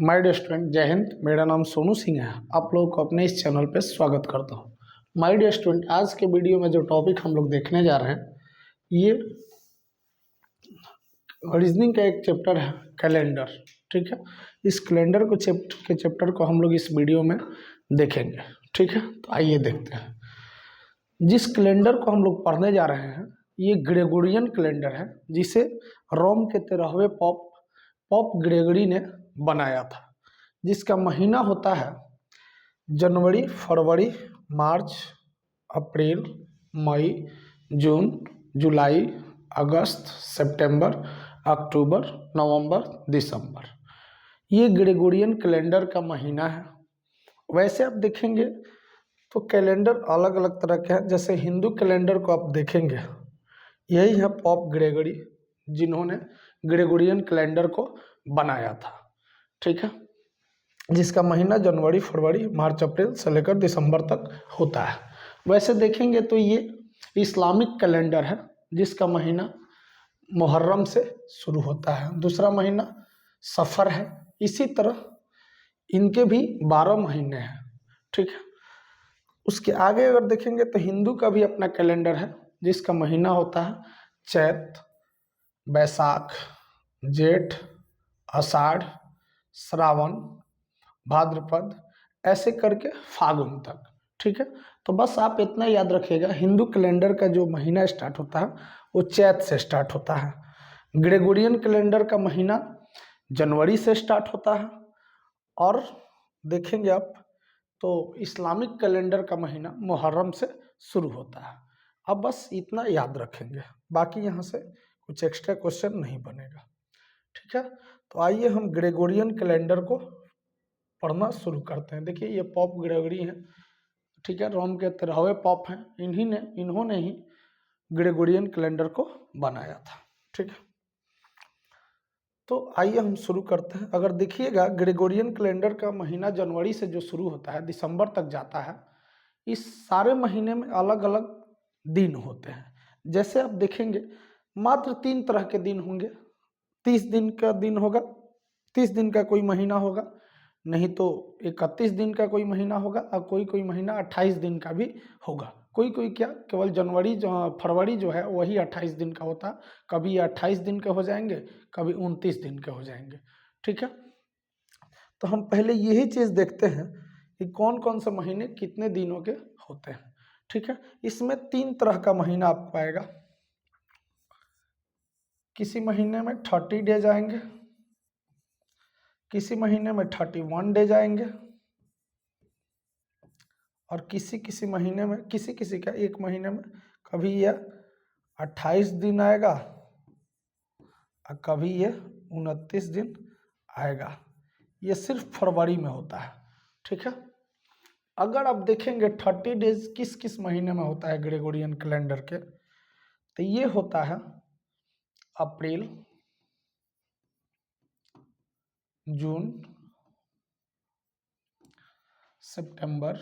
My dear student, जय हिंद। मेरा नाम सोनू सिंह है। आप लोगों को अपने इस चैनल पे स्वागत करता हूँ। माय डियर स्टूडेंट, आज के वीडियो में जो टॉपिक हम लोग देखने जा रहे हैं, ये रीजनिंग का एक चैप्टर है, कैलेंडर। ठीक है, इस कैलेंडर को चैप्टर को हम लोग इस वीडियो में देखेंगे। ठीक है, तो आइए देखते हैं। जिस कैलेंडर को हम लोग पढ़ने जा रहे हैं, ये ग्रेगोरियन कैलेंडर है, जिसे रोम के 13वें पॉप ग्रेगरी ने बनाया था, जिसका महीना होता है जनवरी, फरवरी, मार्च, अप्रैल, मई, जून, जुलाई, अगस्त, सितंबर, अक्टूबर, नवंबर, दिसंबर। ये ग्रेगोरियन कैलेंडर का महीना है। वैसे आप देखेंगे तो कैलेंडर अलग अलग तरह के हैं। जैसे हिंदू कैलेंडर को आप देखेंगे, यही है पॉप ग्रेगरी, जिन्होंने ग्रेगोरियन कैलेंडर को बनाया था। ठीक है, जिसका महीना जनवरी, फरवरी, मार्च, अप्रैल से लेकर दिसंबर तक होता है। वैसे देखेंगे तो ये इस्लामिक कैलेंडर है, जिसका महीना मुहर्रम से शुरू होता है, दूसरा महीना सफ़र है। इसी तरह इनके भी 12 महीने हैं। ठीक है, उसके आगे अगर देखेंगे तो हिंदू का भी अपना कैलेंडर है, जिसका महीना होता है चैत, बैसाख, जेठ, आषाढ़, श्रावण, भाद्रपद, ऐसे करके फागुन तक। ठीक है, तो बस आप इतना याद रखिएगा, हिंदू कैलेंडर का जो महीना स्टार्ट होता है वो चैत से स्टार्ट होता है। ग्रेगोरियन कैलेंडर का महीना जनवरी से स्टार्ट होता है। और देखेंगे आप तो इस्लामिक कैलेंडर का महीना मुहर्रम से शुरू होता है। अब बस इतना याद रखेंगे, बाकी यहाँ से कुछ एक्स्ट्रा क्वेश्चन नहीं बनेगा। ठीक है, तो आइए हम ग्रेगोरियन कैलेंडर को पढ़ना शुरू करते हैं। देखिए, ये पॉप ग्रेगरी हैं। ठीक है, रोम के 13वें पॉप हैं। इन्होंने ही ग्रेगोरियन कैलेंडर को बनाया था। ठीक है, तो आइए हम शुरू करते हैं। अगर देखिएगा, ग्रेगोरियन कैलेंडर का महीना जनवरी से जो शुरू होता है दिसंबर तक जाता है। इस सारे महीने में अलग अलग दिन होते हैं। जैसे आप देखेंगे, मात्र 3 तरह के दिन होंगे। 30 दिन का दिन होगा, 30 दिन का कोई महीना होगा, नहीं तो 31 दिन का कोई महीना होगा, और कोई कोई महीना 28 दिन का भी होगा। कोई कोई क्या, केवल जनवरी फरवरी जो है वही 28 दिन का होता है। कभी 28 दिन के हो जाएंगे, कभी 29 दिन के हो जाएंगे। ठीक है, तो हम पहले यही चीज़ देखते हैं कि कौन कौन से महीने कितने दिनों के होते हैं। ठीक है, इसमें 3 तरह का महीना आपको आएगा। किसी महीने में 30 डेज आएंगे, किसी महीने में 31 डेज आएंगे, और किसी किसी महीने में, किसी किसी का एक महीने में कभी यह 28 दिन आएगा और कभी ये 29 दिन आएगा। ये सिर्फ फरवरी में होता है। ठीक है, अगर आप देखेंगे 30 डेज किस किस महीने में होता है ग्रेगोरियन कैलेंडर के, तो ये होता है अप्रैल, जून, सितंबर,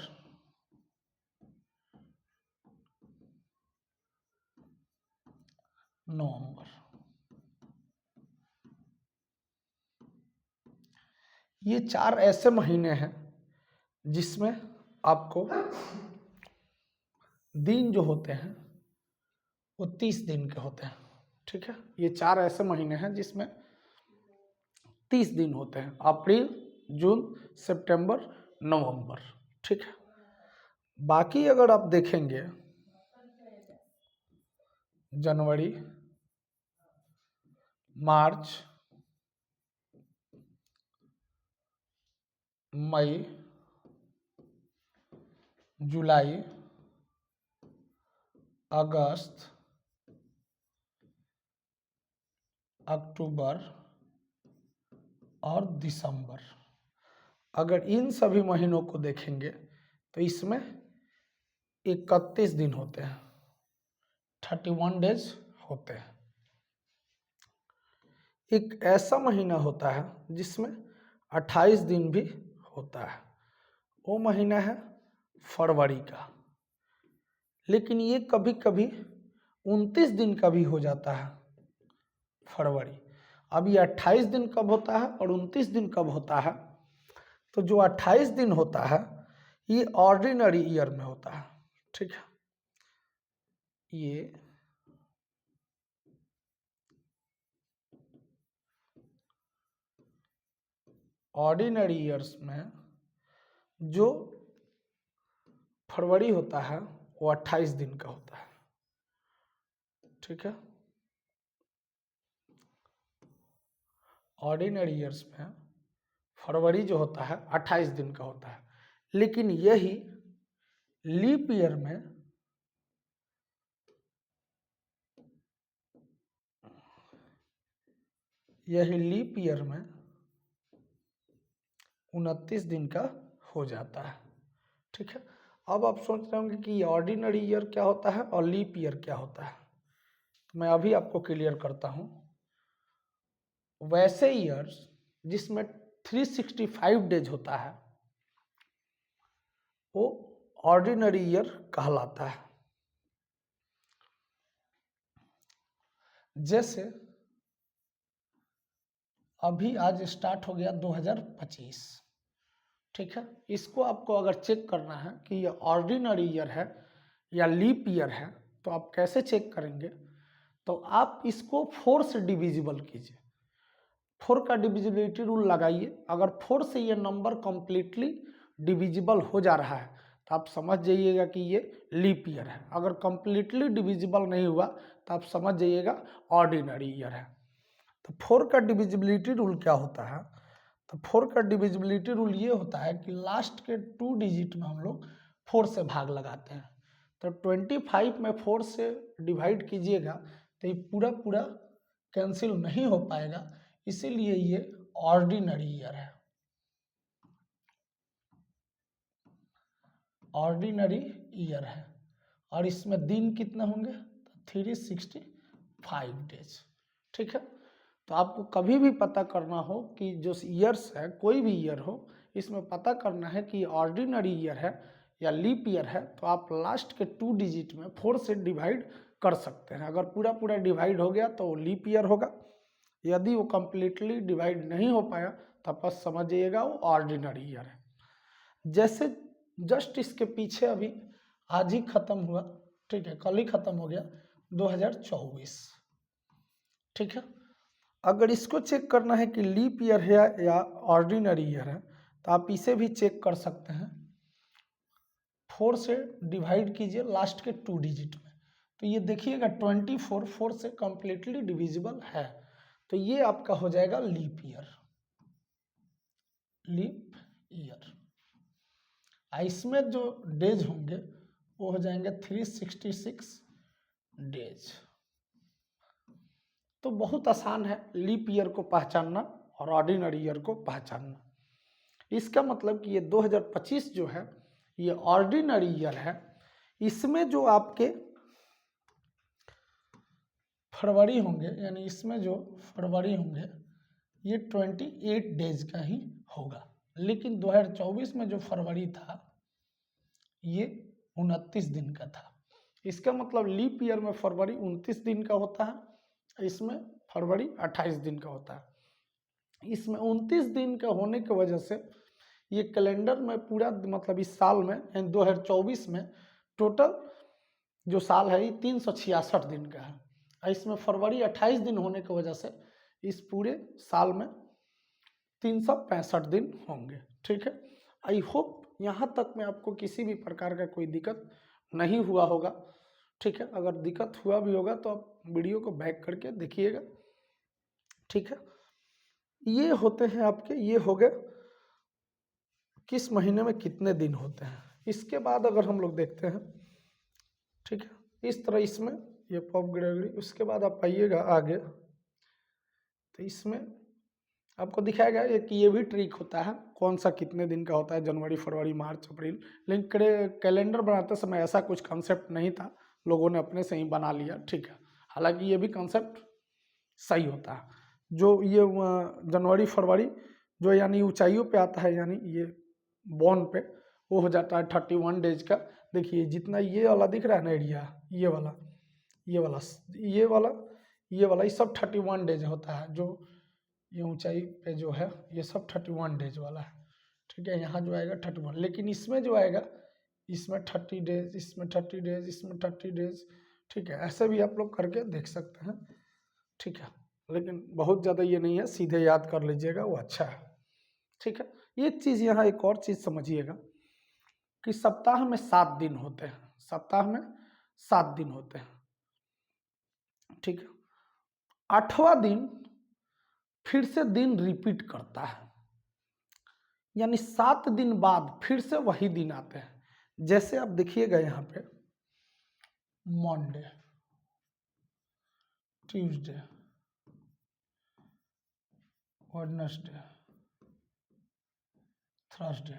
नवंबर। ये 4 ऐसे महीने हैं जिसमें आपको दिन जो होते हैं वो 30 दिन के होते हैं। ठीक है, ये 4 ऐसे महीने हैं जिसमें 30 दिन होते हैं: अप्रैल, जून, सितंबर, नवंबर। ठीक है, बाकी अगर आप देखेंगे, जनवरी, मार्च, मई, जुलाई, अगस्त, अक्टूबर और दिसंबर, अगर इन सभी महीनों को देखेंगे तो इसमें 31 दिन होते हैं, 31 डेज होते हैं। एक ऐसा महीना होता है जिसमें 28 दिन भी होता है, वो महीना है फरवरी का। लेकिन ये कभी कभी 29 दिन का भी हो जाता है फरवरी। अब ये 28 दिन कब होता है और 29 दिन कब होता है? तो जो 28 दिन होता है ये ऑर्डिनरी ईयर में होता है, ठीक है। ये ऑर्डिनरी ईयर्स में जो फरवरी होता है वो 28 दिन का होता है, ठीक है। ऑर्डिनरी ईयर्स में फरवरी जो होता है 28 दिन का होता है, लेकिन यही लीप ईयर में लीप ईयर में 29 दिन का हो जाता है, ठीक है। अब आप सोच रहे होंगे कि ऑर्डिनरी ईयर क्या होता है और लीप ईयर क्या होता है, तो मैं अभी आपको क्लियर करता हूं। वैसे ईयर्स जिसमें 365 डेज होता है वो ऑर्डिनरी ईयर कहलाता है। जैसे अभी आज स्टार्ट हो गया 2025, ठीक है। इसको आपको अगर चेक करना है कि ये ऑर्डिनरी ईयर है या लीप ईयर है तो आप कैसे चेक करेंगे? तो आप इसको 4 से डिविजिबल कीजिए, 4 का डिविजिबिलिटी रूल लगाइए। अगर 4 से ये नंबर कंप्लीटली डिविजिबल हो जा रहा है तो आप समझ जाइएगा कि ये लीप ईयर है। अगर कंप्लीटली डिविजिबल नहीं हुआ तो आप समझ जाइएगा ऑर्डिनरी ईयर है। तो 4 का डिविजिबिलिटी रूल क्या होता है? तो 4 का डिविजिबिलिटी रूल ये होता है कि लास्ट के 2 डिजिट में हम लोग 4 से भाग लगाते हैं। तो 25 में 4 से डिवाइड कीजिएगा तो ये पूरा पूरा कैंसिल नहीं हो पाएगा, इसीलिए ये ऑर्डिनरी ईयर है। ऑर्डिनरी ईयर है और इसमें दिन कितने होंगे? 365 डेज, ठीक है। तो आपको कभी भी पता करना हो कि जो ईयर्स है, कोई भी ईयर हो, इसमें पता करना है कि ऑर्डिनरी ईयर है या लीप ईयर है, तो आप लास्ट के 2 डिजिट में 4 से डिवाइड कर सकते हैं। अगर पूरा पूरा डिवाइड हो गया तो वो लीप ईयर होगा, यदि वो कंप्लीटली डिवाइड नहीं हो पाया तो आप बस समझिएगा वो ऑर्डिनरी ईयर है। जैसे जस्ट इसके पीछे अभी आज ही खत्म हुआ, ठीक है, कल ही खत्म हो गया 2024, ठीक है। अगर इसको चेक करना है कि लीप ईयर है या ऑर्डिनरी ईयर है तो आप इसे भी चेक कर सकते हैं। 4 से डिवाइड कीजिए लास्ट के 2 डिजिट में, तो ये देखिएगा 24 4 से कंप्लीटली डिविजिबल है, तो ये आपका हो जाएगा लीप ईयर। लीप ईयर इसमें जो डेज होंगे वो हो जाएंगे 366 डेज। तो बहुत आसान है लीप ईयर को पहचानना और ऑर्डिनरी ईयर को पहचानना। इसका मतलब कि ये 2025 जो है ये ऑर्डिनरी ईयर है। इसमें जो आपके फरवरी होंगे, यानी इसमें जो फरवरी होंगे ये 28 डेज का ही होगा, लेकिन 2024 में जो फरवरी था ये 29 दिन का था। इसका मतलब लीप ईयर में फरवरी 29 दिन का होता है, इसमें फरवरी 28 दिन का होता है। इसमें 29 दिन का होने की वजह से ये कैलेंडर में पूरा मतलब इस साल में यानी 2024 में टोटल जो साल है ये 366 दिन का है। इसमें फरवरी 28 दिन होने की वजह से इस पूरे साल में 365 दिन होंगे, ठीक है। आई होप यहाँ तक में आपको किसी भी प्रकार का कोई दिक्कत नहीं हुआ होगा, ठीक है। अगर दिक्कत हुआ भी होगा तो आप वीडियो को बैक करके देखिएगा, ठीक है। ये होते हैं आपके, ये हो गए किस महीने में कितने दिन होते हैं। इसके बाद अगर हम लोग देखते हैं, ठीक है, इस तरह इसमें ये पॉप ग्रेगरी, उसके बाद आप आइएगा आगे तो इसमें आपको दिखाया गया है कि ये भी ट्रिक होता है कौन सा कितने दिन का होता है, जनवरी फरवरी मार्च अप्रैल। लेकिन कैलेंडर बनाते समय ऐसा कुछ कंसेप्ट नहीं था, लोगों ने अपने से ही बना लिया, ठीक है। हालांकि ये भी कंसेप्ट सही होता है। जो ये जनवरी फरवरी जो यानी ऊंचाइयों पे आता है, यानी ये बॉन पे वो हो जाता है 31 डेज का। देखिए जितना ये वाला दिख रहा है ना एरिया, ये वाला ये वाला ये वाला ये वाला ये सब 31 डेज होता है। जो ये ऊंचाई पे जो है ये सब 31 डेज वाला है, ठीक है। यहाँ जो आएगा 31, लेकिन इसमें जो आएगा इसमें 30 डेज, इसमें 30 डेज, इसमें 30 डेज, ठीक है। ऐसे भी आप लोग करके देख सकते हैं, ठीक है। लेकिन बहुत ज़्यादा ये नहीं है, सीधे याद कर लीजिएगा वो अच्छा है, ठीक है। एक चीज़ यहाँ एक और चीज़ समझिएगा कि सप्ताह में 7 दिन होते हैं, सप्ताह में 7 दिन होते हैं, ठीक है। 8वां दिन फिर से दिन रिपीट करता है, यानी 7 दिन बाद फिर से वही दिन आते हैं। जैसे आप देखिएगा यहाँ पे Monday, Tuesday, Wednesday, Thursday,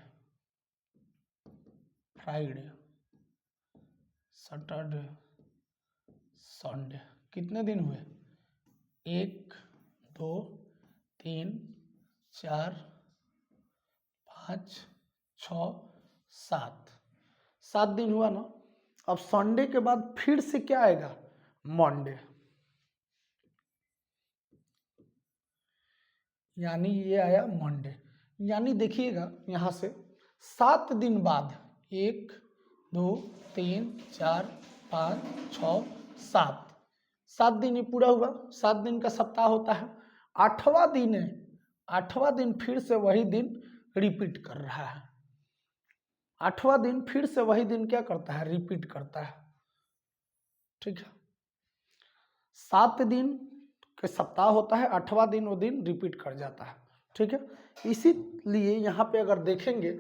Friday, Saturday, Sunday. कितने दिन हुए? 1 2 3 4 5 6 7, 7 दिन हुआ ना। अब संडे के बाद फिर से क्या आएगा? मंडे, यानी ये आया मंडे। यानी देखिएगा यहाँ से 7 दिन बाद 1 2 3 4 5 6 7, 7 दिन ही पूरा हुआ। 7 दिन का सप्ताह होता है। 8वां दिन है, 8वां दिन फिर से वही दिन रिपीट कर रहा है। 8वां दिन फिर से वही दिन क्या करता है? रिपीट करता है, ठीक है। 7 दिन के सप्ताह होता है, 8वां दिन वो दिन रिपीट कर जाता है, ठीक है। इसीलिए यहाँ पे अगर देखेंगे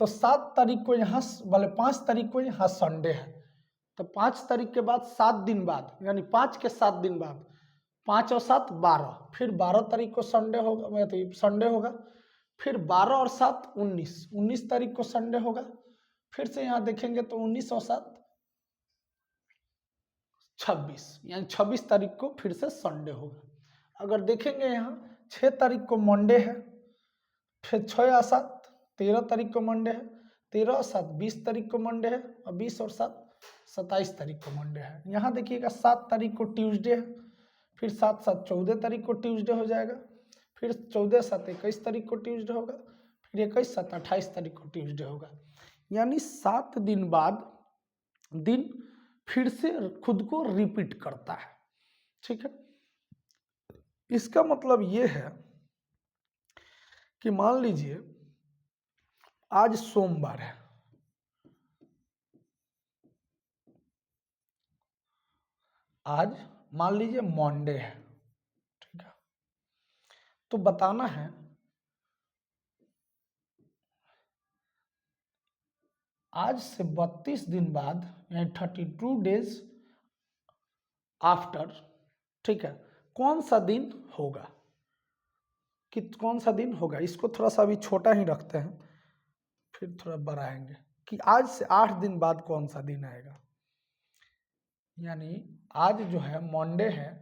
तो 7 तारीख को यहाँ वाले 5 तारीख को यहाँ संडे है, तो 5 तारीख के बाद 7 दिन बाद, यानी 5 के 7 दिन बाद, 5 और 7 12, फिर 12 तारीख को संडे होगा, तो संडे होगा। फिर 12 और 7 19, 19 तारीख को संडे होगा। फिर से यहाँ देखेंगे तो 19 और 7 26, यानी 26 तारीख को फिर से संडे होगा। अगर देखेंगे यहाँ 6 तारीख को मंडे है, फिर 6 और 7 13 तारीख को मंडे है, 13 और 7 20 तारीख को मंडे है, और 20 और 7 27 तारीख को मंडे है। यहाँ देखिएगा 7 तारीख को ट्यूसडे है, फिर 7 7 14 तारीख को ट्यूसडे हो जाएगा, फिर 14 7 21 तारीख को ट्यूसडे होगा, फिर 21 7 28 तारीख को ट्यूसडे होगा। यानी 7 दिन बाद दिन फिर से खुद को रिपीट करता है, ठीक है। इसका मतलब ये है कि मान लीजिए आज सोमवार है, आज मान लीजिए मंडे है, ठीक है। तो बताना है आज से 32 दिन बाद, यानी 32 डेज आफ्टर, ठीक है, कौन सा दिन होगा, कि कौन सा दिन होगा। इसको थोड़ा सा अभी छोटा ही रखते हैं, फिर थोड़ा बढ़ाएंगे कि आज से 8 दिन बाद कौन सा दिन आएगा। यानी आज जो है मंडे है,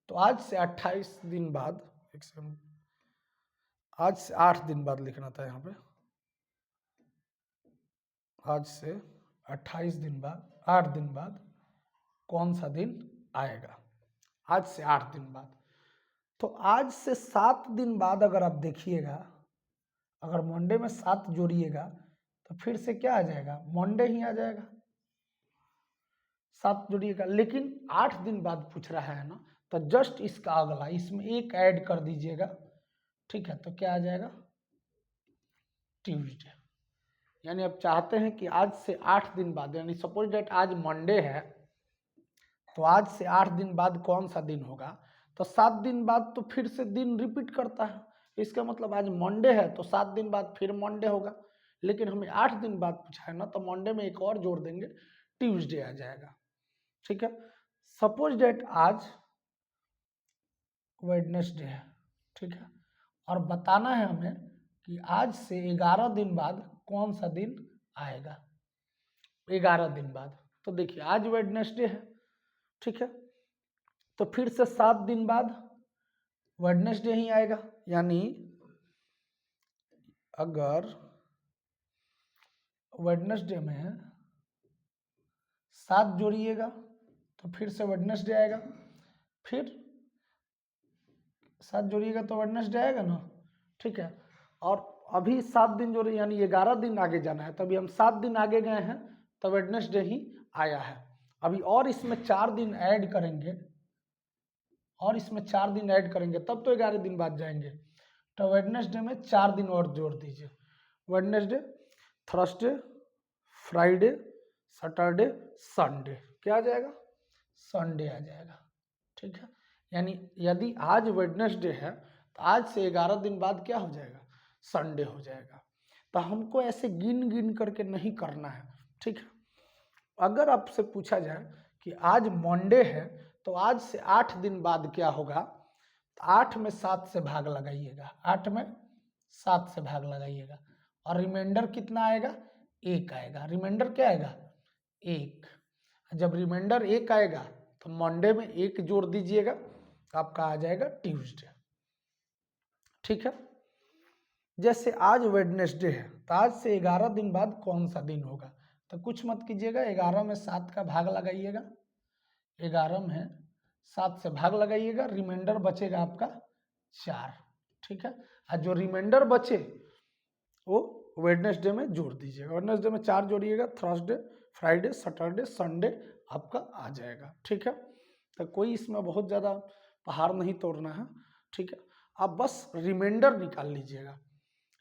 तो आज से 28 दिन बाद, एक सेकंड, आज से 8 दिन बाद लिखना था यहाँ पे, आज से 28 दिन बाद, 8 दिन बाद कौन सा दिन आएगा, आज से 8 दिन बाद। तो आज से 7 दिन बाद अगर आप देखिएगा, अगर मंडे में 7 जोड़िएगा तो फिर से क्या आ जाएगा? मंडे ही आ जाएगा। 7 जोड़िएगा, लेकिन 8 दिन बाद पूछ रहा है ना, तो जस्ट इसका अगला, इसमें एक ऐड कर दीजिएगा, ठीक है। तो क्या आ जाएगा? ट्यूसडे। यानी आप चाहते हैं कि आज से 8 दिन बाद, यानी सपोज डेट आज मंडे है, तो आज से 8 दिन बाद कौन सा दिन होगा? तो 7 दिन बाद तो फिर से दिन रिपीट करता है। इसका मतलब आज मंडे है तो 7 दिन बाद फिर मंडे होगा, लेकिन हमें 8 दिन बाद पूछा है ना, तो मंडे में एक और जोड़ देंगे, ट्यूसडे आ जाएगा, ठीक है। सपोज डेट आज वेडनेसडे है, ठीक है, और बताना है हमें कि आज से 11 दिन बाद कौन सा दिन आएगा, 11 दिन बाद। तो देखिए आज वेडनेसडे है, ठीक है, तो फिर से 7 दिन बाद वेडनेसडे ही आएगा। यानी अगर वेडनेसडे में 7 जोड़िएगा तो फिर से वेडनेसडे आएगा, फिर 7 जोड़िएगा तो वेडनेसडे आएगा ना, ठीक है। और अभी 7 दिन जोड़े यानी 11 दिन आगे जाना है, तो अभी हम 7 दिन आगे गए हैं तो वेडनेसडे ही आया है। अभी और इसमें 4 दिन ऐड करेंगे, और इसमें 4 दिन ऐड करेंगे तब तो 11 दिन बाद जाएंगे। तो वेडनेसडे में 4 दिन और जोड़ दीजिए, Wednesday, Thursday, Friday, Saturday, Sunday, क्या आ जाएगा, संडे आ जाएगा, ठीक है। यानी यदि आज वेडनेसडे है तो आज से 11 दिन बाद क्या हो जाएगा, संडे हो जाएगा। तो हमको ऐसे गिन गिन करके नहीं करना है, ठीक है। अगर आपसे पूछा जाए कि आज मंडे है तो आज से 8 दिन बाद क्या होगा, तो 8 में 7 से भाग लगाइएगा, 8 में 7 से भाग लगाइएगा, और रिमाइंडर कितना आएगा, 1 आएगा। रिमाइंडर क्या आएगा, 1। जब रिमाइंडर 1 आएगा तो मंडे में 1 जोड़ दीजिएगा, आपका आ जाएगा ट्यूसडे, ठीक है। जैसे आज वेडनेसडे है तो आज से 11 दिन बाद कौन सा दिन होगा, तो कुछ मत कीजिएगा, 11 में 7 का भाग लगाइएगा, 11 में 7 से भाग लगाइएगा, रिमाइंडर बचेगा आपका 4, ठीक है। और जो रिमाइंडर बचे वो वेडनेसडे में जोड़ दीजिएगा, वेडनेसडे में 4 जोड़िएगा, थर्सडे, फ्राइडे, सैटरडे, संडे आपका आ जाएगा, ठीक है। तो कोई इसमें बहुत ज़्यादा पहाड़ नहीं तोड़ना है, ठीक है। आप बस रिमाइंडर निकाल लीजिएगा,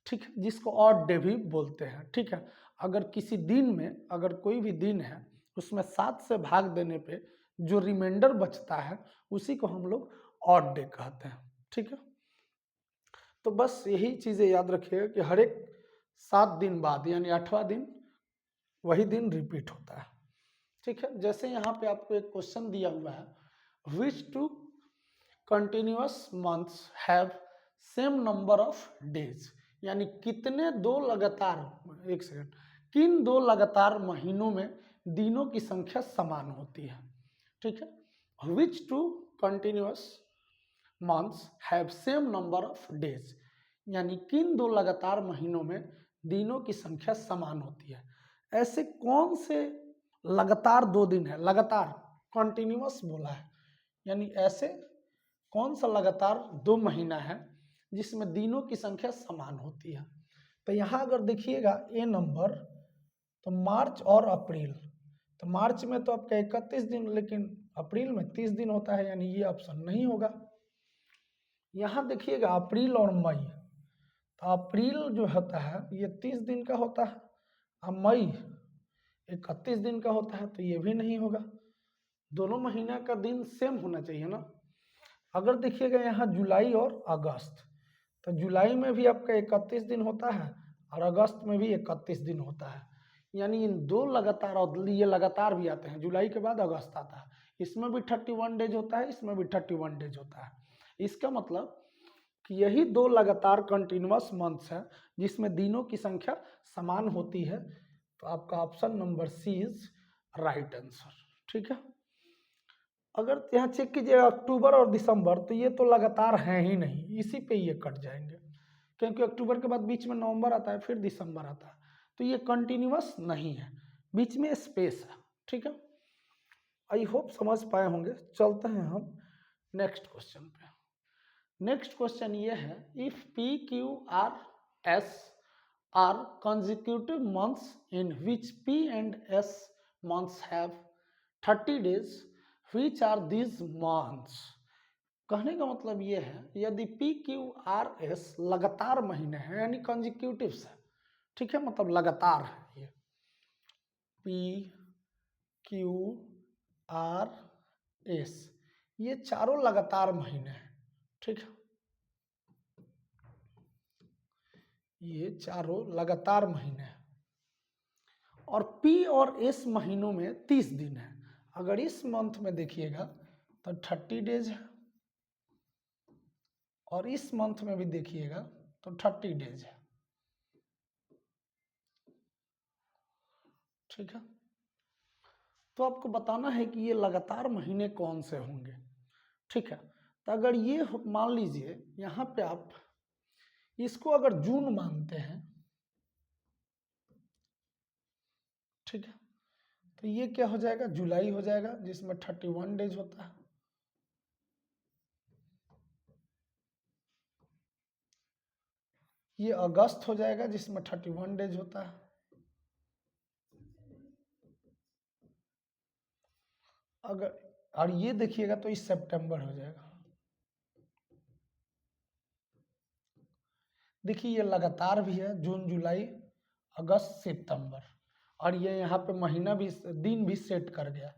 ठीक है, जिसको ऑड डे भी बोलते हैं, ठीक है। अगर किसी दिन में अगर कोई भी दिन है उसमें 7 से भाग देने पे जो रिमाइंडर बचता है उसी को हम लोग ऑड डे कहते हैं, ठीक है। तो बस यही चीज़ें याद रखिएगा कि हर एक 7 दिन बाद यानी 8वां दिन वही दिन रिपीट होता है, ठीक है। जैसे यहाँ पे आपको एक क्वेश्चन दिया हुआ है, which two continuous months have same number of days, यानी कितने दो लगातार, एक सेकंड, किन दो लगातार महीनों में दिनों की संख्या समान होती है, ठीक है। Which two continuous months have same number of days, यानी किन दो लगातार महीनों में दिनों की संख्या समान होती है। ऐसे कौन से लगातार 2 दिन है, लगातार कंटिन्यूअस बोला है, यानी ऐसे कौन सा लगातार 2 महीना है जिसमें दिनों की संख्या समान होती है। तो यहाँ अगर देखिएगा ए नंबर, तो मार्च और अप्रैल, तो मार्च में तो आपका 31 दिन, लेकिन अप्रैल में 30 दिन होता है, यानी ये ऑप्शन नहीं होगा। यहाँ देखिएगा अप्रैल और मई, तो अप्रैल जो होता है ये 30 दिन का होता है और मई 31 दिन का होता है, तो ये भी नहीं होगा। दोनों महीना का दिन सेम होना चाहिए ना। अगर देखिएगा यहाँ जुलाई और अगस्त, तो जुलाई में भी आपका 31 दिन होता है और अगस्त में भी 31 दिन होता है, यानी इन दो लगातार, और ये लगातार भी आते हैं, जुलाई के बाद अगस्त आता है, इसमें भी 31 डेज होता है, इसमें भी 31 डेज होता है। इसका मतलब कि यही 2 लगातार कंटिन्यूअस मंथ्स है जिसमें दिनों की संख्या समान होती है। तो आपका option number C is right answer, ठीक है। अगर यहाँ चेक कीजिएगा अक्टूबर और दिसंबर, तो ये तो लगातार हैं ही नहीं, इसी पे ये कट जाएंगे, क्योंकि अक्टूबर के बाद बीच में नवंबर आता है, फिर दिसंबर आता है, तो ये कंटिन्यूअस नहीं है, बीच में स्पेस है, ठीक है। आई होप समझ पाए होंगे। चलते हैं हम नेक्स्ट क्वेश्चन पे। नेक्स्ट क्वेश्चन ये है, if P Q R S R consecutive months in which P and S months have 30 days, which are these months? कहने का मतलब ये है, यदि P Q R S लगातार महीने हैं यानी कंजिक्यूटिव्स है, ठीक है, मतलब लगातार है, ये P Q R S ये चारों लगातार महीने हैं, ठीक है, ये चारों लगातार महीने हैं, और P और S महीनों में 30 दिन है। अगर इस मंथ में देखिएगा तो 30 डेज है, और इस मंथ में भी देखिएगा तो 30 डेज है, ठीक है। तो आपको बताना है कि ये लगातार महीने कौन से होंगे, ठीक है। तो अगर ये मान लीजिए यहाँ पे आप इसको अगर जून मानते हैं, ठीक है, तो ये क्या हो जाएगा, जुलाई हो जाएगा, जिसमें 31 डेज होता है, ये अगस्त हो जाएगा जिसमें 31 डेज होता है। अगर और ये देखिएगा तो इस सितंबर हो जाएगा। देखिए ये लगातार भी है, जून जुलाई अगस्त सितंबर, और ये यहाँ पे महीना भी, दिन भी सेट कर गया।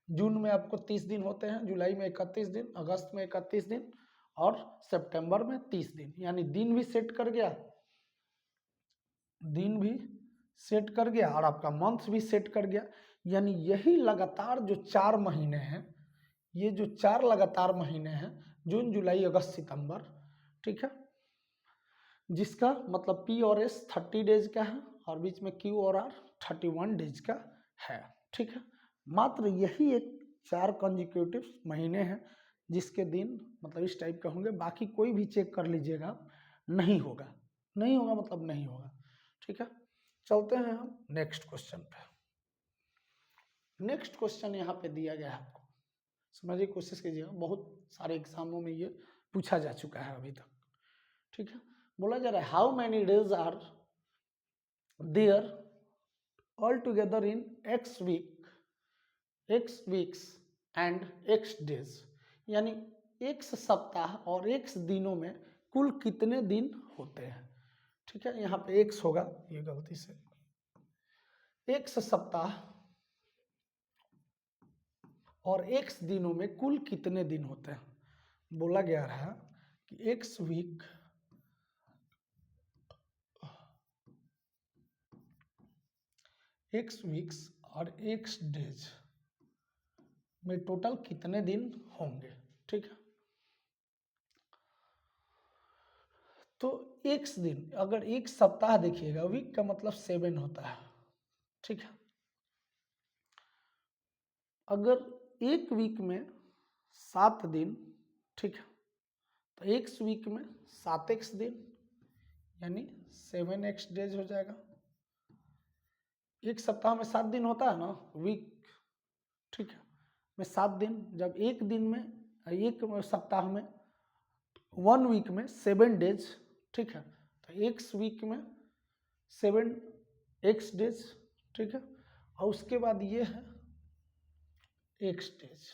जून में आपको 30 दिन होते हैं, जुलाई में 31 दिन, अगस्त में 31 दिन और सितंबर में 30 दिन, यानी दिन भी सेट कर गया, दिन भी सेट कर गया और आपका मंथ भी सेट कर गया। यानी यही लगातार जो 4 महीने हैं, ये जो 4 लगातार महीने हैं, जून जुलाई अगस्त सितंबर, ठीक है, जिसका मतलब पी और एस 30 डेज का है और बीच में क्यू और आर 31 डेज का है, ठीक है। मात्र यही एक 4 कंजिक्यूटिव महीने हैं जिसके दिन मतलब इस टाइप का होंगे, बाकी कोई भी चेक कर लीजिएगा नहीं होगा, नहीं होगा मतलब नहीं होगा, ठीक है। चलते हैं हम नेक्स्ट क्वेश्चन पे। नेक्स्ट क्वेश्चन यहाँ पे दिया गया है, आपको समझिए, कोशिश कीजिएगा, बहुत सारे एग्जामों में ये पूछा जा चुका है अभी तक, ठीक है। बोला जा रहा है how many days are there all together in X weeks and X days, यानी एक्स सप्ताह और एक्स दिनों में कुल कितने दिन होते हैं, ठीक है। यहाँ पे एक्स होगा, ये गलती से, एक्स सप्ताह और एक्स दिनों में कुल कितने दिन होते हैं। बोला गया रहा कि एक्स वीक्स और एक्स डेज में टोटल कितने दिन होंगे, ठीक है। तो एक्स दिन, अगर एक सप्ताह देखिएगा, वीक का मतलब 7 होता है, ठीक है। अगर एक वीक में 7 दिन, ठीक है, तो एक वीक में 7x दिन यानी 7x डेज हो जाएगा। एक सप्ताह में 7 दिन होता है ना, वीक, ठीक है, में 7 दिन, जब एक दिन में, एक सप्ताह में, 1 वीक में 7 डेज, ठीक है, तो एक वीक में 7x डेज, ठीक है, और उसके बाद ये है x डेज,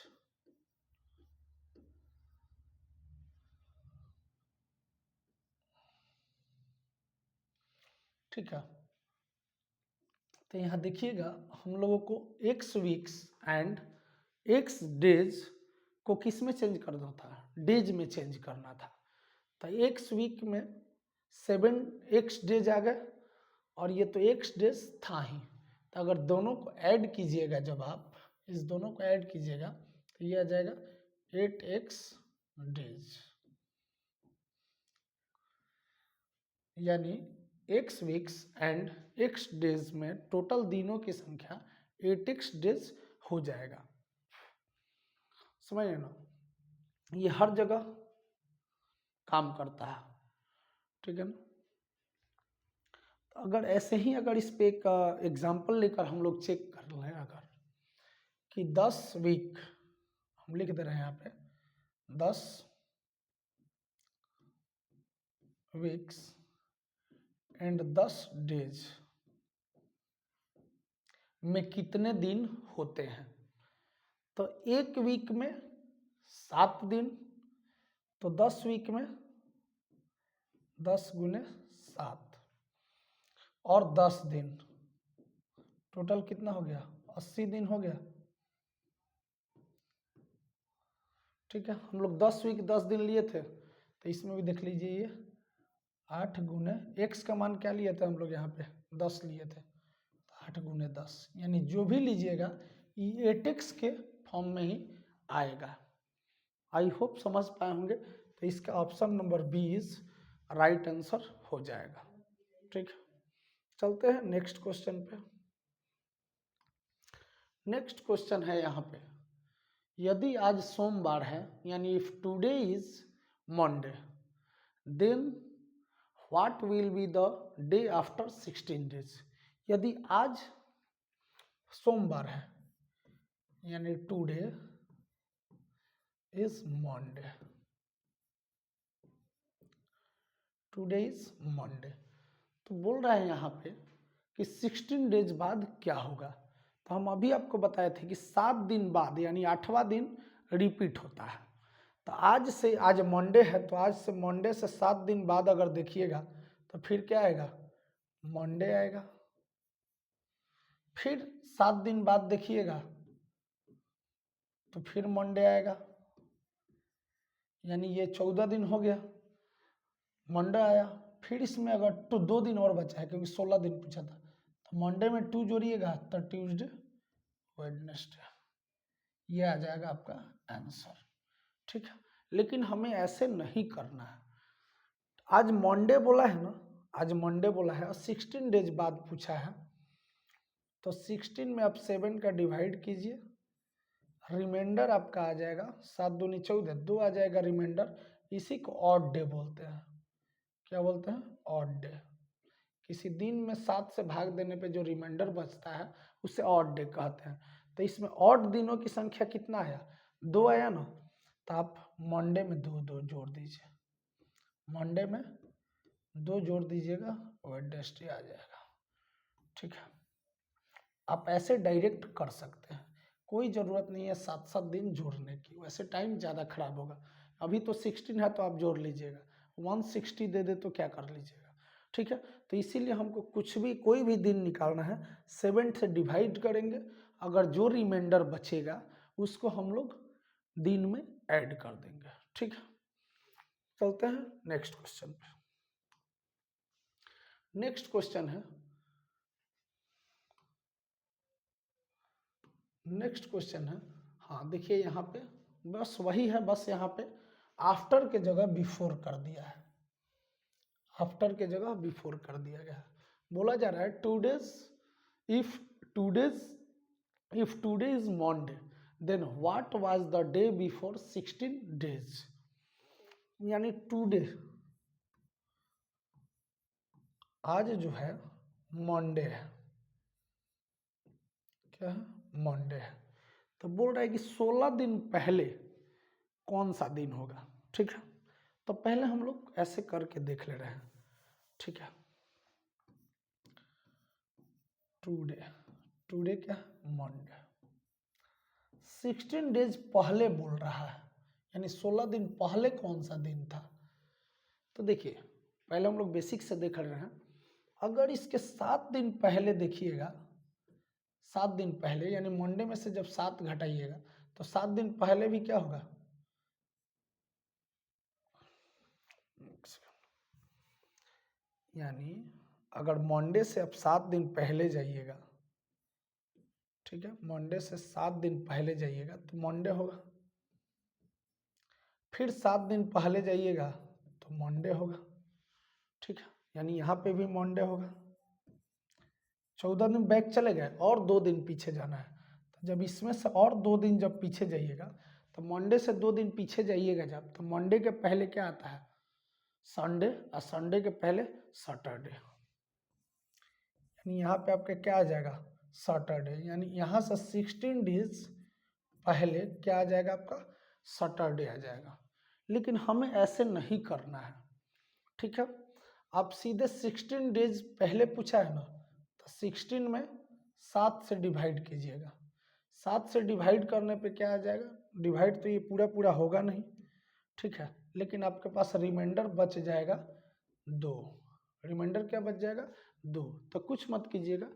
ठीक है। तो यहाँ देखिएगा हम लोगों को x weeks and x days को किस में चेंज करना था, डेज में चेंज करना था। तो x वीक में 7x डेज आ गए और ये तो x डेज था ही, तो अगर दोनों को ऐड कीजिएगा, जब आप इस दोनों को ऐड कीजिएगा तो ये आ जाएगा 8x डेज, यानी x weeks and x days में टोटल दिनों की संख्या 8x डेज हो जाएगा। समझ रहे ना, ये हर जगह काम करता है, ठीक है ना। तो अगर ऐसे ही, अगर इस पे एक एग्जांपल लेकर हम लोग चेक कर लें, अगर कि 10 वीक हम लिख दे रहे हैं यहाँ पे, 10 वीक्स एंड 10 डेज में कितने दिन होते हैं। तो एक वीक में 7 दिन, तो 10 वीक में 10 गुने 7 और 10 दिन, टोटल कितना हो गया, 80 दिन हो गया, ठीक है। हम लोग 10 वीक 10 दिन लिए थे, तो इसमें भी देख लीजिए, ये 8 गुने x का मान क्या लिए थे हम लोग, यहाँ पे 10 लिए थे, तो 8 गुने 10, यानी जो भी लीजिएगा ये 8x के फॉर्म में ही आएगा। आई होप समझ पाए होंगे, तो इसका option number B is right answer हो जाएगा, ठीक है। चलते हैं नेक्स्ट क्वेश्चन पे। नेक्स्ट क्वेश्चन है यहाँ पे, यदि आज सोमवार है, यानी if today is Monday, then what will be the day after 16 days. यदि आज सोमवार है यानी today is Monday, today is Monday. तो बोल रहा है यहाँ पे कि 16 डेज बाद क्या होगा। तो हम अभी आपको बताए थे कि 7 दिन बाद यानी 8वां दिन रिपीट होता है। तो आज मंडे है, तो आज से मंडे से 7 दिन बाद अगर देखिएगा तो फिर क्या आएगा, मंडे आएगा। फिर 7 दिन बाद देखिएगा तो फिर मंडे आएगा, यानी ये 14 दिन हो गया, मंडे आया। फिर इसमें अगर तो 2 दिन और बचा है क्योंकि 16 दिन पूछा था, तो मंडे में 2 जोड़िएगा तो ट्यूसडे वेडनेसडे, ये आ जाएगा आपका आंसर। ठीक है, लेकिन हमें ऐसे नहीं करना है। आज मंडे बोला है ना, आज मंडे बोला है और 16 डेज बाद पूछा है, तो 16 में आप 7 का डिवाइड कीजिए, रिमाइंडर आपका आ जाएगा 7 दूनी 14, 2 आ जाएगा रिमाइंडर। इसी को ऑड डे बोलते हैं। क्या बोलते हैं, ऑड डे। किसी दिन में 7 से भाग देने पे जो रिमाइंडर बचता है उसे ऑड डे कहते हैं। तो इसमें ऑड दिनों की संख्या कितना आया, 2 आया ना, तो आप मंडे में 2 जोड़ दीजिए, मंडे में 2 जोड़ दीजिएगा, वेडनेसडे आ जाएगा। ठीक है, आप ऐसे डायरेक्ट कर सकते हैं, कोई ज़रूरत नहीं है 7-7 दिन जोड़ने की, वैसे टाइम ज़्यादा खराब होगा। अभी तो 16 है तो आप जोड़ लीजिएगा, 160 दे दे तो क्या कर लीजिएगा। ठीक है, तो इसीलिए हमको कुछ भी कोई भी दिन निकालना है 7 से डिवाइड करेंगे, अगर जो रिमाइंडर बचेगा उसको हम लोग दिन में ऐड कर देंगे। ठीक है, चलते हैं नेक्स्ट क्वेश्चन पे। नेक्स्ट क्वेश्चन है, नेक्स्ट क्वेश्चन है, हाँ देखिए यहाँ पे बस वही है, बस यहाँ पे आफ्टर के जगह बिफोर कर दिया है, आफ्टर के जगह बिफोर कर दिया गया है। बोला जा रहा है today's if today is Monday then what was the day before 16 days. यानी टूडे आज जो है मंडे है, क्या है, मंडे है। तो बोल रहा है कि 16 दिन पहले कौन सा दिन होगा। ठीक है, तो पहले हम लोग ऐसे करके देख ले रहे हैं। ठीक है, टुडे, टुडे क्या, मंडे। 16 डेज पहले बोल रहा है, यानी 16 दिन पहले कौन सा दिन था। तो देखिए पहले हम लोग बेसिक से देख रहे हैं, अगर इसके 7 दिन पहले देखिएगा, 7 दिन पहले यानी मंडे में से जब 7 घटाइएगा तो 7 दिन पहले भी क्या होगा, यानी अगर मंडे से आप 7 दिन पहले जाइएगा, ठीक है, मंडे से 7 दिन पहले जाइएगा तो मंडे होगा। फिर 7 दिन पहले जाइएगा तो मंडे होगा। ठीक है, यानी यहाँ पे भी मंडे होगा। 14 दिन बैक चले गए और 2 दिन पीछे जाना है, तो जब इसमें से और 2 दिन जब पीछे जाइएगा तो मंडे से 2 दिन पीछे जाइएगा जब, तो मंडे के पहले क्या आता है, संडे, और संडे के पहले सैटरडे, यानी यहाँ पे आपका क्या आ जाएगा, सैटरडे। यानी यहाँ से 16 डेज पहले क्या आ जाएगा आपका, सैटरडे आ जाएगा। लेकिन हमें ऐसे नहीं करना है। ठीक है, आप सीधे 16 डेज पहले पूछा है ना, तो 16 में 7 से डिवाइड कीजिएगा। 7 से डिवाइड करने पे क्या आ जाएगा, डिवाइड तो ये पूरा पूरा होगा नहीं, ठीक है, लेकिन आपके पास रिमाइंडर बच जाएगा 2। रिमाइंडर क्या बच जाएगा, 2। तो कुछ मत कीजिएगा,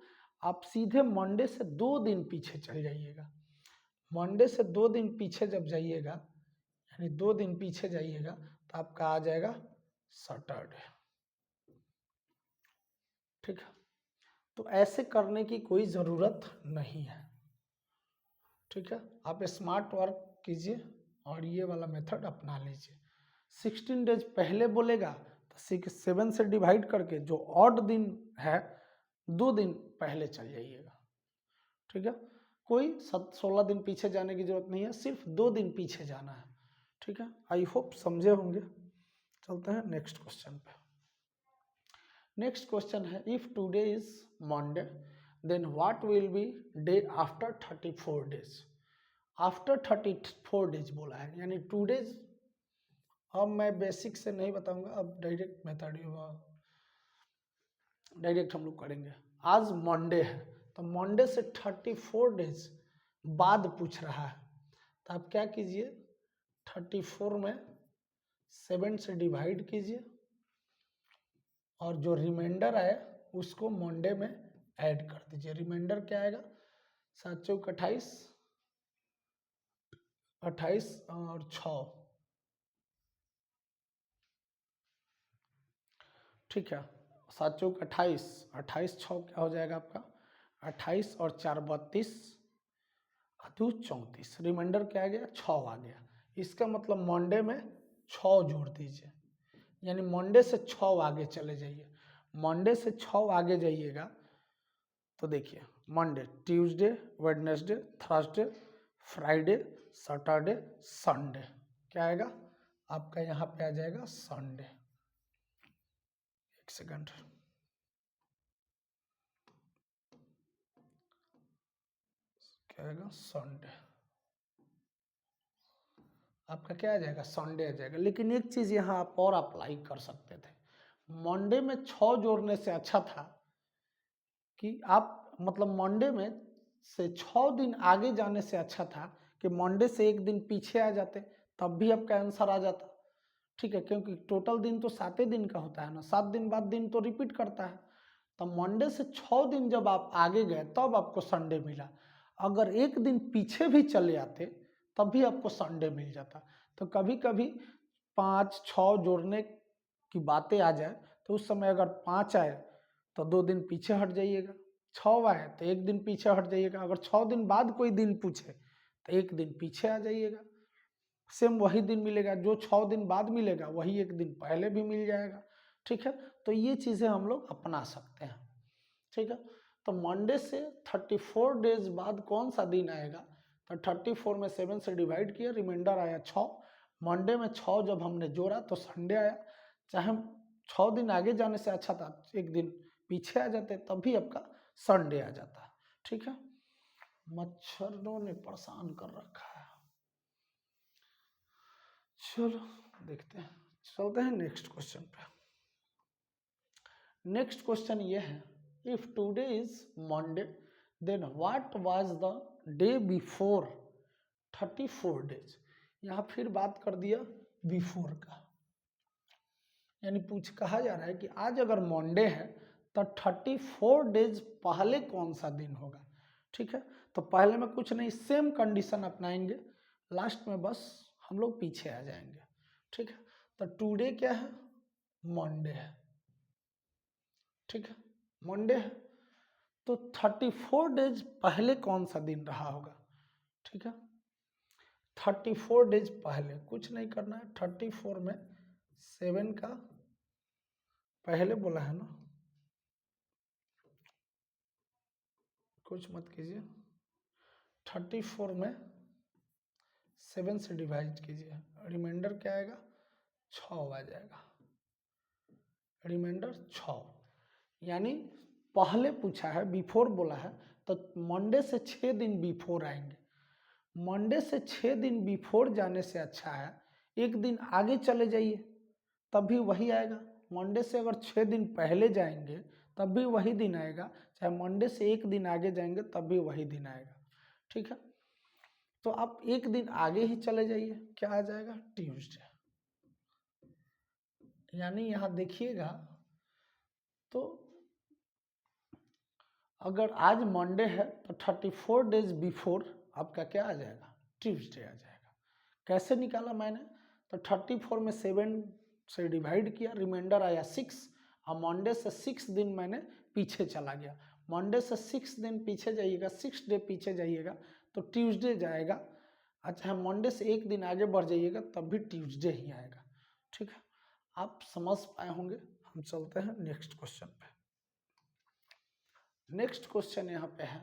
आप सीधे मंडे से 2 दिन पीछे चल जाइएगा। मंडे से 2 दिन पीछे जब जाइएगा, यानी 2 दिन पीछे जाइएगा तो आपका आ जाएगा सैटरडे। ठीक है, तो ऐसे करने की कोई ज़रूरत नहीं है। ठीक है, आप स्मार्ट वर्क कीजिए और ये वाला मेथड अपना लीजिए। 16 डेज पहले बोलेगा तो 7 से डिवाइड करके जो ऑड दिन है 2 दिन पहले चल जाइएगा। ठीक है, कोई 16 दिन पीछे जाने की जरूरत नहीं है, सिर्फ 2 दिन पीछे जाना है। ठीक है, आई होप समझे होंगे। चलते हैं नेक्स्ट क्वेश्चन पे। नेक्स्ट क्वेश्चन है, if today is Monday then what will be day after 34 days. After 34 days बोला है, यानी 2 डेज अब मैं बेसिक से नहीं बताऊंगा, अब डायरेक्ट मेथड ही होगा, डायरेक्ट हम लोग करेंगे। आज मंडे है तो मंडे से 34 डेज बाद पूछ रहा है, तो आप क्या कीजिए 34 में 7 से डिवाइड कीजिए और जो रिमाइंडर आए उसको मंडे में ऐड कर दीजिए। रिमाइंडर क्या आएगा 7 चौक 28, 28 और 6, ठीक है। 7 चौक 28, 28 6 क्या हो जाएगा आपका 28 और 4 32, 2 34, रिमाइंडर क्या आ गया 6 आ गया। इसका मतलब मंडे में 6 जोड़ दीजिए, यानी मंडे से 6 आगे चले जाइए। मंडे से 6 आगे जाइएगा तो देखिए Monday, Tuesday, Wednesday, Thursday, Friday, Saturday, Sunday, क्या आएगा आपका यहाँ पे आ जाएगा संडे। एक सेकंड, क्या आएगा संडे, आपका क्या आ जाएगा संडे आ जाएगा। लेकिन एक चीज़ यहाँ आप और अप्लाई कर सकते थे, मंडे में 6 जोड़ने से अच्छा था कि आप मतलब मंडे में से 6 दिन आगे जाने से अच्छा था कि मंडे से एक दिन पीछे आ जाते, तब भी आपका आंसर आ जाता, ठीक है। क्योंकि टोटल दिन तो 7 दिन का होता है ना, 7 दिन बाद दिन तो रिपीट करता है। तो मंडे से 6 दिन जब आप आगे गए तब आपको संडे मिला। अगर एक दिन पीछे भी चले आते तब भी आपको संडे मिल जाता। तो कभी कभी 5 6 जोड़ने की बातें आ जाए तो उस समय अगर 5 आए तो 2 दिन पीछे हट जाइएगा, 6 आए तो एक दिन पीछे हट जाइएगा। अगर 6 दिन बाद कोई दिन पूछे तो एक दिन पीछे आ जाइएगा, सेम वही दिन मिलेगा, जो 6 दिन बाद मिलेगा वही एक दिन पहले भी मिल जाएगा, ठीक है। तो ये चीज़ें हम लोग अपना सकते हैं, ठीक है। तो मंडे से 34 डेज बाद कौन सा दिन आएगा, तो 34 में 7 से डिवाइड किया, रिमाइंडर आया 6, मंडे में 6 जब हमने जोड़ा तो संडे आया। चाहे 6 दिन आगे जाने से अच्छा था एक दिन पीछे आ जाते तब भी आपका संडे आ जाता, ठीक है। मच्छरों ने परेशान कर रखा है, चलो देखते हैं, चलते हैं नेक्स्ट क्वेश्चन पे। नेक्स्ट क्वेश्चन ये है, if today is Monday then what was the day before 34 days. यहाँ फिर बात कर दिया बिफोर का, यानी कहा जा रहा है कि आज अगर मंडे है तो 34 डेज पहले कौन सा दिन होगा, ठीक है। तो पहले में कुछ नहीं, सेम कंडीशन अपनाएंगे, लास्ट में बस हम लोग पीछे आ जाएंगे, ठीक है। तो टुडे क्या है मंडे है, ठीक है, मंडे है। तो 34 डेज पहले कौन सा दिन रहा होगा, ठीक है। 34 डेज पहले कुछ नहीं करना है, 34 में 7 का पहले बोला है ना, कुछ मत कीजिए, 34 में 7 से डिवाइड कीजिए, रिमाइंडर क्या आएगा 6 आ जाएगा, रिमाइंडर 6, यानी पहले पूछा है बिफोर बोला है तो मंडे से 6 दिन बिफोर आएंगे। मंडे से 6 दिन बिफोर जाने से अच्छा है एक दिन आगे चले जाइए तब भी वही आएगा। मंडे से अगर 6 दिन पहले जाएंगे तब भी वही दिन आएगा, चाहे मंडे से एक दिन आगे जाएंगे तब भी वही दिन आएगा, ठीक है। तो आप एक दिन आगे ही चले जाइए, क्या आ जाएगा ट्यूसडे। यानी यहाँ देखिएगा तो अगर आज मंडे है तो 34 डेज बिफोर आपका क्या आ जाएगा ट्यूसडे आ जाएगा। कैसे निकाला मैंने, तो 34 में 7 से डिवाइड किया, रिमाइंडर आया 6 और मंडे से 6 दिन मैंने पीछे चला गया। मंडे से 6 दिन पीछे जाइएगा, 6 डे पीछे जाइएगा तो ट्यूसडे जाएगा। अच्छा मंडे से एक दिन आगे बढ़ जाइएगा तब भी ट्यूसडे ही आएगा, ठीक है। आप समझ पाए होंगे, हम चलते हैं नेक्स्ट क्वेश्चन पे। नेक्स्ट क्वेश्चन यहाँ पे है,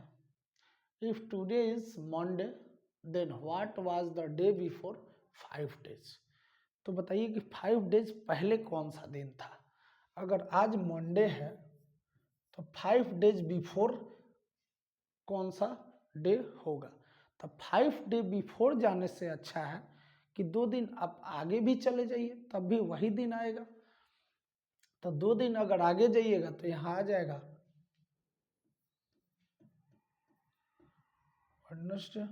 if today is Monday then what was the day before 5 days. तो बताइए कि 5 डेज पहले कौन सा दिन था। अगर आज मंडे है तो 5 डेज बिफोर कौन सा डे होगा। तो 5 डे बिफोर जाने से अच्छा है कि 2 दिन आप आगे भी चले जाइए तब भी वही दिन आएगा। तो 2 दिन अगर आगे जाइएगा तो यहाँ आ जाएगा वेडनेसडे,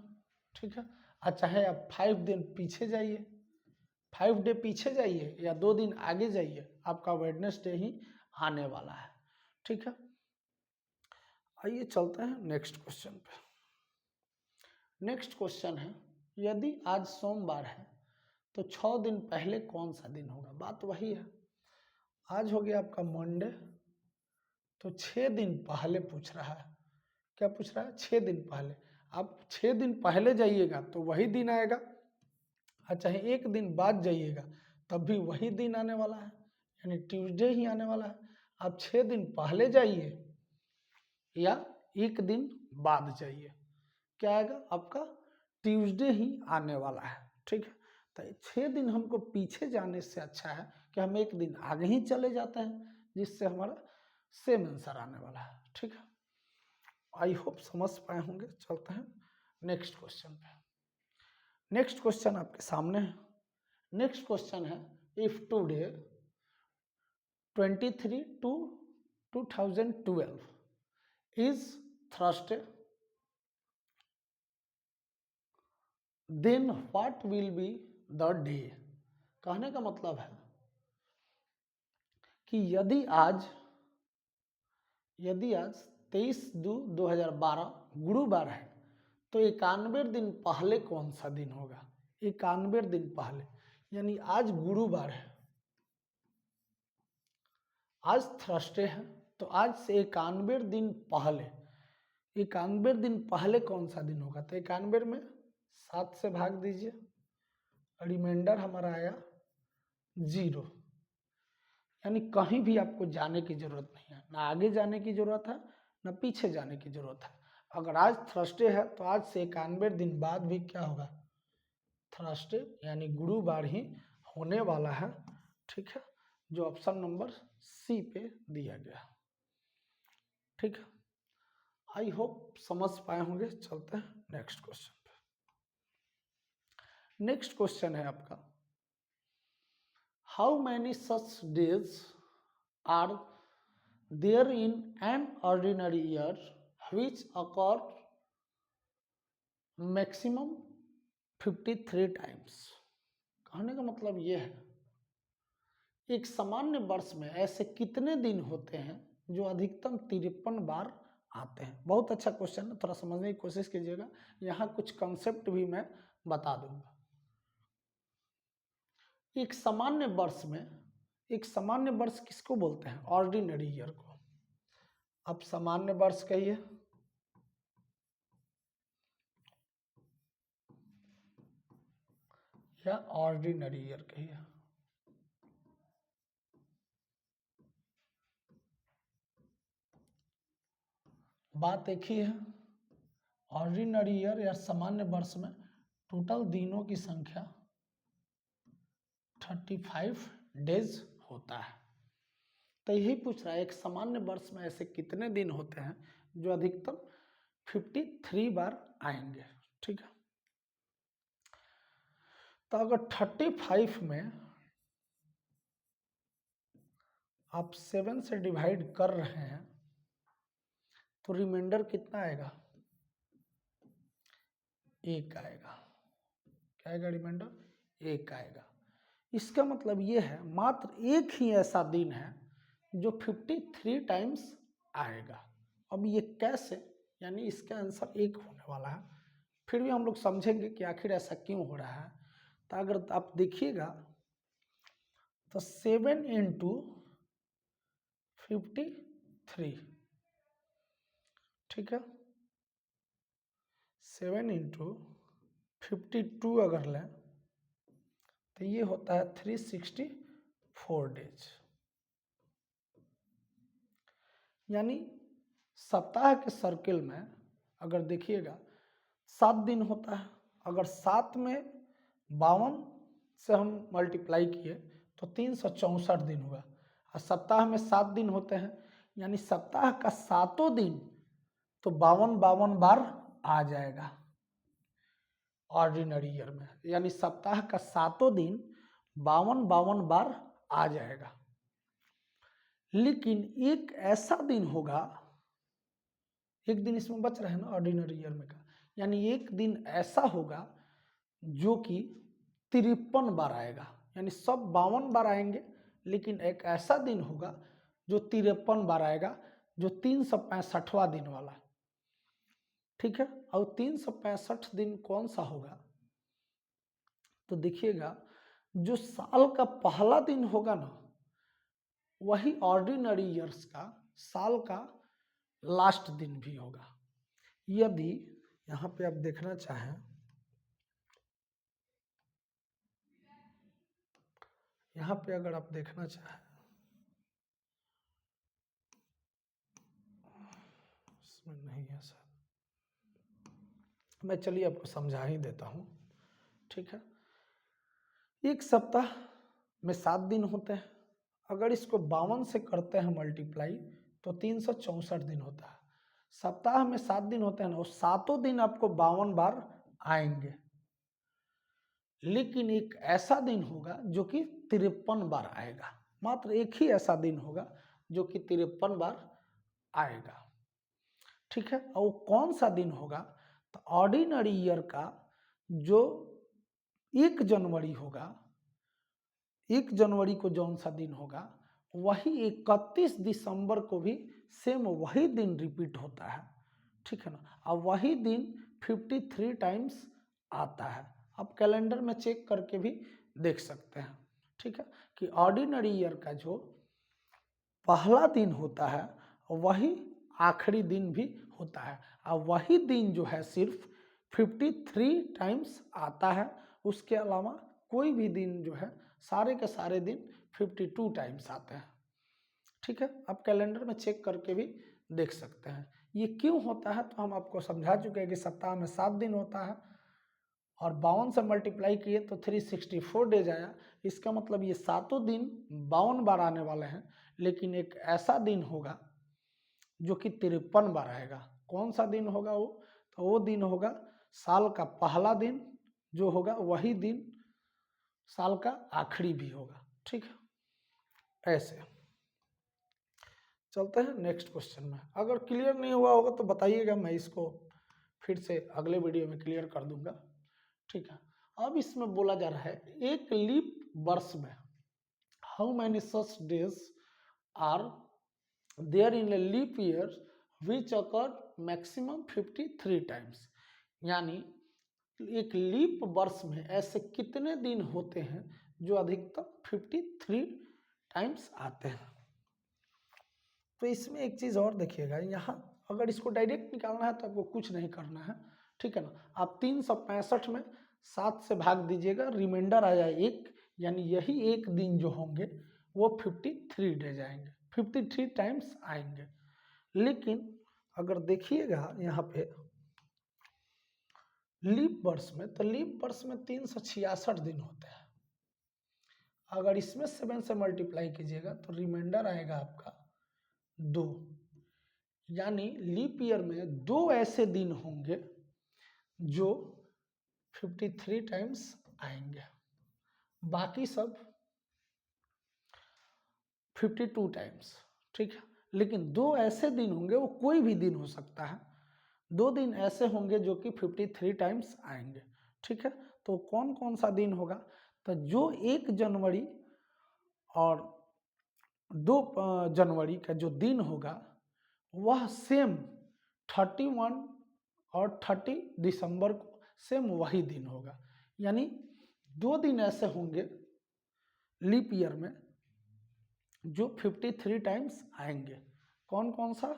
ठीक है। और चाहे आप 5 दिन पीछे जाइए, 5 डे पीछे जाइए या 2 दिन आगे जाइए, आपका वेडनेसडे ही आने वाला है, ठीक है। आइए चलते हैं नेक्स्ट क्वेश्चन पे। नेक्स्ट क्वेश्चन है, यदि आज सोमवार है तो 6 दिन पहले कौन सा दिन होगा। बात वही है, आज हो गया आपका मंडे, तो 6 दिन पहले पूछ रहा है। क्या पूछ रहा है? 6 दिन पहले। आप 6 दिन पहले जाइएगा तो वही दिन आएगा, और चाहे 1 दिन बाद जाइएगा तब भी वही दिन आने वाला है, यानी ट्यूसडे ही आने वाला है। आप 6 दिन पहले जाइए या 1 दिन बाद जाइए, क्या आएगा आपका? ट्यूसडे ही आने वाला है, ठीक है। तो 6 दिन हमको पीछे जाने से अच्छा है कि हम 1 दिन आगे ही चले जाते हैं, जिससे हमारा सेम आंसर आने वाला है, ठीक है। आई होप समझ पाए होंगे। चलते हैं नेक्स्ट क्वेश्चन पे। नेक्स्ट क्वेश्चन आपके सामने है। नेक्स्ट क्वेश्चन है, if today 23/2/2012 is Thursday, then what will be the day. कहने का मतलब है कि यदि आज 23/2/2012 गुरुवार है तो 91 दिन पहले कौन सा दिन होगा। 91 दिन पहले, यानी आज गुरुवार है, आज थर्सडे है, तो आज से 91 दिन पहले, 91 दिन पहले कौन सा दिन होगा। तो 91 में 7 से भाग दीजिए, रिमाइंडर हमारा आया 0, यानी कहीं भी आपको जाने की जरूरत नहीं है, ना आगे जाने की जरूरत है ना पीछे जाने की जरूरत है। अगर आज थर्सडे है तो आज से 91 दिन बाद भी क्या होगा? थर्सडे, यानी गुरुवार ही होने वाला है, ठीक है, जो ऑप्शन नंबर सी पे दिया गया, ठीक है। आई होप समझ पाए होंगे। चलते हैं नेक्स्ट क्वेश्चन पे। नेक्स्ट क्वेश्चन है आपका, how many such days are there in an ordinary year which occur maximum 53 times. कहने का मतलब ये है, एक सामान्य वर्ष में ऐसे कितने दिन होते हैं जो अधिकतम 53 बार आते हैं। बहुत अच्छा क्वेश्चन है, थोड़ा समझने की कोशिश कीजिएगा। यहाँ कुछ कंसेप्ट भी मैं बता दूंगा। एक सामान्य वर्ष में, एक सामान्य वर्ष किसको बोलते हैं? ऑर्डिनरी ईयर को। अब सामान्य वर्ष कहिए, या ऑर्डिनरी ईयर कहिए। बात एक ही है, ऑर्डिनरी ईयर या सामान्य वर्ष में टोटल दिनों की संख्या 35 डेज होता है। तो यही पूछ रहा है, एक सामान्य वर्ष में ऐसे कितने दिन होते हैं जो अधिकतम 53 बार आएंगे, ठीक है। तो अगर 35 में आप 7 से डिवाइड कर रहे हैं तो रिमाइंडर कितना आएगा? 1 आएगा। क्या आएगा? रिमाइंडर 1 आएगा। इसका मतलब ये है, मात्र एक ही ऐसा दिन है जो 53 टाइम्स आएगा। अब ये कैसे, यानी इसका आंसर 1 होने वाला है। फिर भी हम लोग समझेंगे कि आखिर ऐसा क्यों हो रहा है। तो अगर आप देखिएगा तो 7 × 53, ठीक है, 7 × 52 अगर लें तो ये होता है 364 डेज। यानी सप्ताह के सर्किल में अगर देखिएगा 7 दिन होता है। अगर 7 में 52 से हम मल्टीप्लाई किए तो 364 दिन हुआ। और सप्ताह में 7 दिन होते हैं, यानी सप्ताह का 7 दिन तो 52 बार आ जाएगा। ऑर्डिनरी ईयर में, यानी सप्ताह का 7 दिन 52 बार आ जाएगा। लेकिन एक ऐसा दिन होगा, एक दिन इसमें बच रहा है ना ऑर्डिनरी ईयर में का, यानी एक दिन ऐसा होगा जो कि 53 बार आएगा, यानी सब 52 बार आएंगे, लेकिन एक ऐसा दिन होगा जो 53 बार आएगा, जो 365वां दिन वाला। ठीक है, और 365 दिन कौन सा होगा, तो देखिएगा जो साल का पहला दिन होगा ना, वही ऑर्डिनरी ईयर्स का साल का लास्ट दिन भी होगा। यदि यहाँ पे आप देखना चाहें, यहाँ पे अगर आप देखना चाहें, इसमें नहीं है सर, मैं चलिए आपको समझा ही देता हूँ। ठीक है, एक सप्ताह में 7 दिन होते हैं, अगर इसको 52 से करते हैं मल्टीप्लाई तो 364 दिन होता है। सप्ताह में 7 दिन होते हैं ना, वो 7 दिन आपको 52 बार आएंगे, लेकिन एक ऐसा दिन होगा जो कि 53 बार आएगा। मात्र एक ही ऐसा दिन होगा जो कि 53 बार आएगा। ठीक है, और कौन सा दिन होगा, तो ऑर्डिनरी ईयर का जो 1 जनवरी होगा, 1 जनवरी को जौन सा दिन होगा, वही 31 दिसंबर को भी सेम वही दिन रिपीट होता है। ठीक है ना, और वही दिन 53 टाइम्स आता है। आप कैलेंडर में चेक करके भी देख सकते हैं। ठीक है, कि ऑर्डिनरी ईयर का जो पहला दिन होता है वही आखिरी दिन भी होता है, और वही दिन जो है सिर्फ 53 टाइम्स आता है। उसके अलावा कोई भी दिन जो है, सारे के सारे दिन 52 टाइम्स आते हैं। ठीक है, आप कैलेंडर में चेक करके भी देख सकते हैं। ये क्यों होता है तो हम आपको समझा चुके हैं कि सप्ताह में 7 दिन होता है, और 52 से मल्टीप्लाई किए तो 364 डेज आया। इसका मतलब ये 7 दिन 52 बार आने वाले हैं, लेकिन एक ऐसा दिन होगा जो कि 53 बार आएगा। कौन सा दिन होगा वो, तो वो दिन होगा साल का पहला दिन जो होगा, वही दिन साल का आखिरी भी होगा। ठीक है, ऐसे चलते हैं नेक्स्ट क्वेश्चन में। अगर क्लियर नहीं हुआ होगा तो बताइएगा, मैं इसको फिर से अगले वीडियो में क्लियर कर दूंगा। ठीक है, अब इसमें बोला जा रहा है एक लीप वर्ष में how many such days are there in a leap year which occur maximum 53 times, यानी एक लीप वर्ष में ऐसे कितने दिन होते हैं जो अधिकतम 53 टाइम्स आते हैं। तो इसमें एक चीज़ और देखिएगा, यहाँ अगर इसको डायरेक्ट निकालना है तो आपको कुछ नहीं करना है। ठीक है ना, आप 365 में 7 से भाग दीजिएगा, रिमाइंडर आ जाए 1, यानी यही एक दिन जो होंगे वो 53 डेज आएंगे, 53 टाइम्स आएंगे। लेकिन अगर देखिएगा यहाँ पे लीप वर्ष में, तो लीप वर्ष में 366 दिन होते हैं। अगर इसमें 7 से मल्टीप्लाई कीजिएगा तो रिमाइंडर आएगा आपका 2, यानी लीप ईयर में 2 ऐसे दिन होंगे जो 53 टाइम्स आएंगे, बाकी सब 52 टाइम्स। ठीक है, लेकिन 2 ऐसे दिन होंगे, वो कोई भी दिन हो सकता है, 2 दिन ऐसे होंगे जो कि 53 टाइम्स आएंगे। ठीक है, तो कौन कौन सा दिन होगा, तो जो 1 जनवरी और 2 जनवरी का जो दिन होगा वह सेम 31 और 30 दिसंबर को सेम वही दिन होगा, यानी 2 दिन ऐसे होंगे लीप ईयर में जो 53 टाइम्स आएंगे। कौन कौन सा,